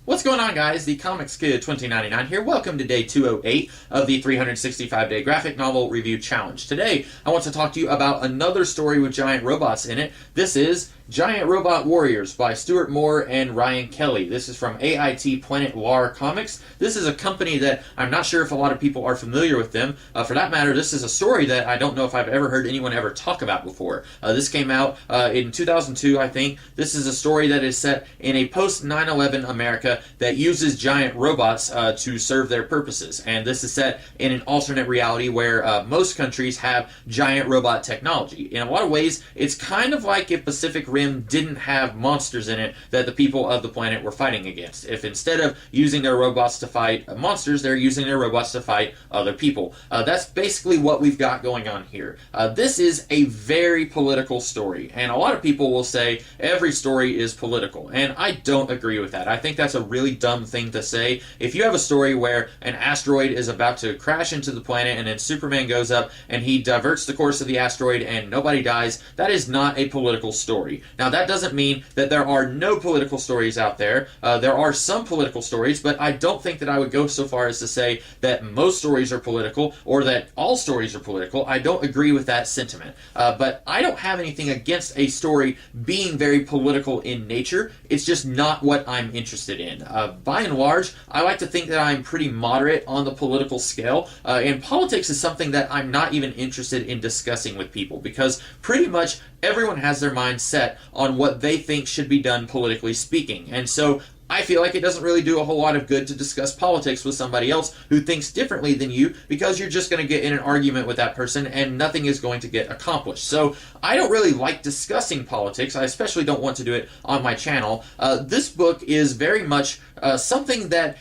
What's going on, guys? The Comics Kid 2099 here. Welcome to day 208 of the 365-day graphic novel review challenge. Today, I want to talk to you about another story with giant robots in it. This is Giant Robot Warriors by Stuart Moore and Ryan Kelly. This is from AIT Planet Lar Comics. This is a company that I'm not sure if a lot of people are familiar with them. For that matter, this is a story that I don't know if I've ever heard anyone ever talk about before. This came out in 2002, I think. This is a story that is set in a post-9/11 America that uses giant robots to serve their purposes. And this is set in an alternate reality where most countries have giant robot technology. In a lot of ways, it's kind of like if Pacific Rim didn't have monsters in it that the people of the planet were fighting against. If instead of using their robots to fight monsters, they're using their robots to fight other people. That's basically what we've got going on here. This is a very political story, and a lot of people will say every story is political, and I don't agree with that. I think that's a really dumb thing to say. If you have a story where an asteroid is about to crash into the planet and then Superman goes up and he diverts the course of the asteroid and nobody dies, that is not a political story. Now, that doesn't mean that there are no political stories out there. There are some political stories, but I don't think that I would go so far as to say that most stories are political or that all stories are political. I don't agree with that sentiment. But I don't have anything against a story being very political in nature. It's just not what I'm interested in. By and large, I like to think that I'm pretty moderate on the political scale, and politics is something that I'm not even interested in discussing with people because pretty much everyone has their mind set on what they think should be done politically speaking. And so I feel like it doesn't really do a whole lot of good to discuss politics with somebody else who thinks differently than you because you're just going to get in an argument with that person and nothing is going to get accomplished. So I don't really like discussing politics. I especially don't want to do it on my channel. This book is very much something that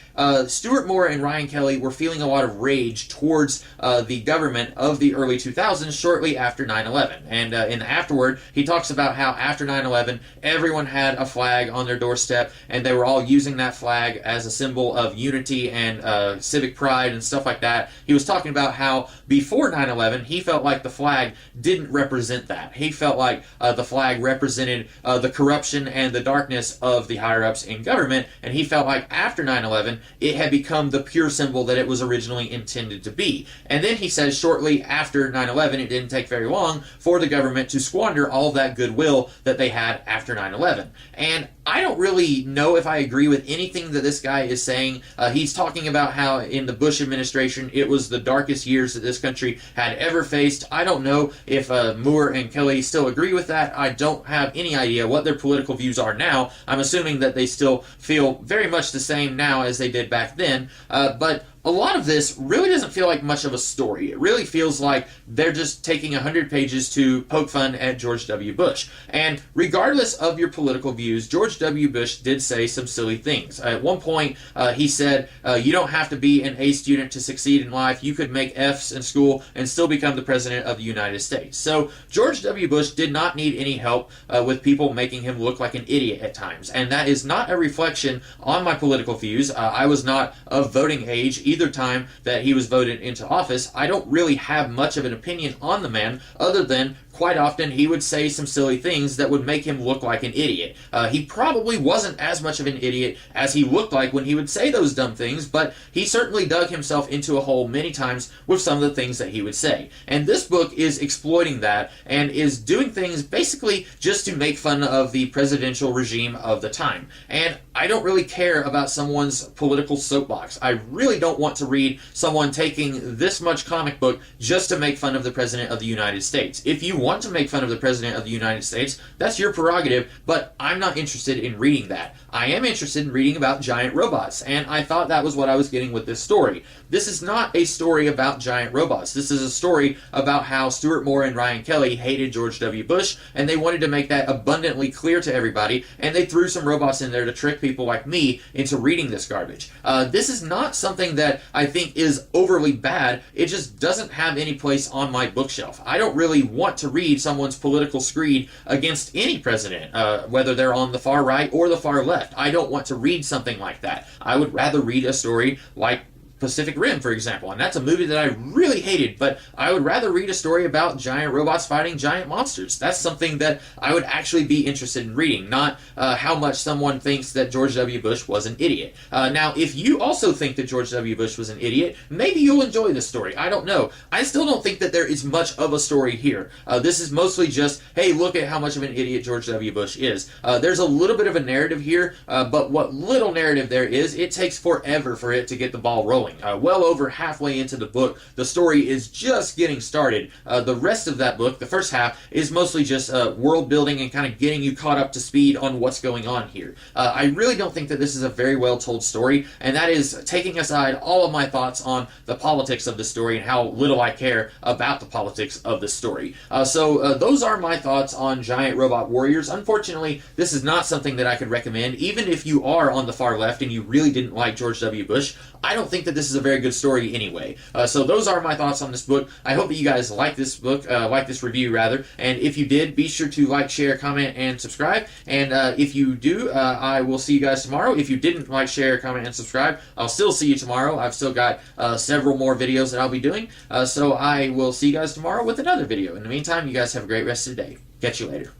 Stuart Moore and Ryan Kelly were feeling a lot of rage towards the government of the early 2000s shortly after 9/11. And in the afterward, he talks about how after 9/11, everyone had a flag on their doorstep and they were all using that flag as a symbol of unity and civic pride and stuff like that. He was talking about how before 9/11, he felt like the flag didn't represent that. He felt like the flag represented the corruption and the darkness of the higher-ups in government, and he felt like after 9/11, it had become the pure symbol that it was originally intended to be. And then he says shortly after 9/11, it didn't take very long for the government to squander all that goodwill that they had after 9/11. And I don't really know if I agree with anything that this guy is saying. He's talking about how in the Bush administration, it was the darkest years that this country had ever faced. I don't know if Moore and Kelly still agree with that. I don't have any idea what their political views are now. I'm assuming that they still feel very much the same now as they did back then. But a lot of this really doesn't feel like much of a story. It really feels like they're just taking 100 pages to poke fun at George W. Bush. And regardless of your political views, George W. Bush did say some silly things. At one point, he said, you don't have to be an A student to succeed in life. You could make Fs in school and still become the President of the United States. So George W. Bush did not need any help with people making him look like an idiot at times. And that is not a reflection on my political views. I was not of voting age either time that he was voted into office. I don't really have much of an opinion on the man other than quite often he would say some silly things that would make him look like an idiot. He probably wasn't as much of an idiot as he looked like when he would say those dumb things, but he certainly dug himself into a hole many times with some of the things that he would say. And this book is exploiting that and is doing things basically just to make fun of the presidential regime of the time. And I don't really care about someone's political soapbox. I really don't want to read someone taking this much comic book just to make fun of the President of the United States. If you want to make fun of the President of the United States, that's your prerogative, but I'm not interested in reading that. I am interested in reading about giant robots, and I thought that was what I was getting with this story. This is not a story about giant robots. This is a story about how Stuart Moore and Ryan Kelly hated George W. Bush, and they wanted to make that abundantly clear to everybody, and they threw some robots in there to trick people like me into reading this garbage. This is not something that I think is overly bad. It just doesn't have any place on my bookshelf. I don't really want to read someone's political screed against any president, whether they're on the far right or the far left. I don't want to read something like that. I would rather read a story like Pacific Rim, for example, and that's a movie that I really hated, but I would rather read a story about giant robots fighting giant monsters. That's something that I would actually be interested in reading, not how much someone thinks that George W. Bush was an idiot. Now, if you also think that George W. Bush was an idiot, maybe you'll enjoy this story. I don't know. I still don't think that there is much of a story here. This is mostly just, hey, look at how much of an idiot George W. Bush is. There's a little bit of a narrative here, but what little narrative there is, it takes forever for it to get the ball rolling. Well over halfway into the book, the story is just getting started. The rest of that book, the first half, is mostly just world building and kind of getting you caught up to speed on what's going on here. I really don't think that this is a very well told story, and that is taking aside all of my thoughts on the politics of the story and how little I care about the politics of the story. So those are my thoughts on Giant Robot Warriors. Unfortunately, this is not something that I could recommend, even if you are on the far left and you really didn't like George W. Bush. I don't think that this is a very good story anyway. So those are my thoughts on this book. I hope that you guys like this book, like this review rather, and if you did, be sure to like, share, comment, and subscribe. And if you do, I will see you guys tomorrow. If you didn't like, share, comment, and subscribe, I'll still see you tomorrow. I've still got several more videos that I'll be doing, so I will see you guys tomorrow with another video. In the meantime, you guys have a great rest of the day. Catch you later.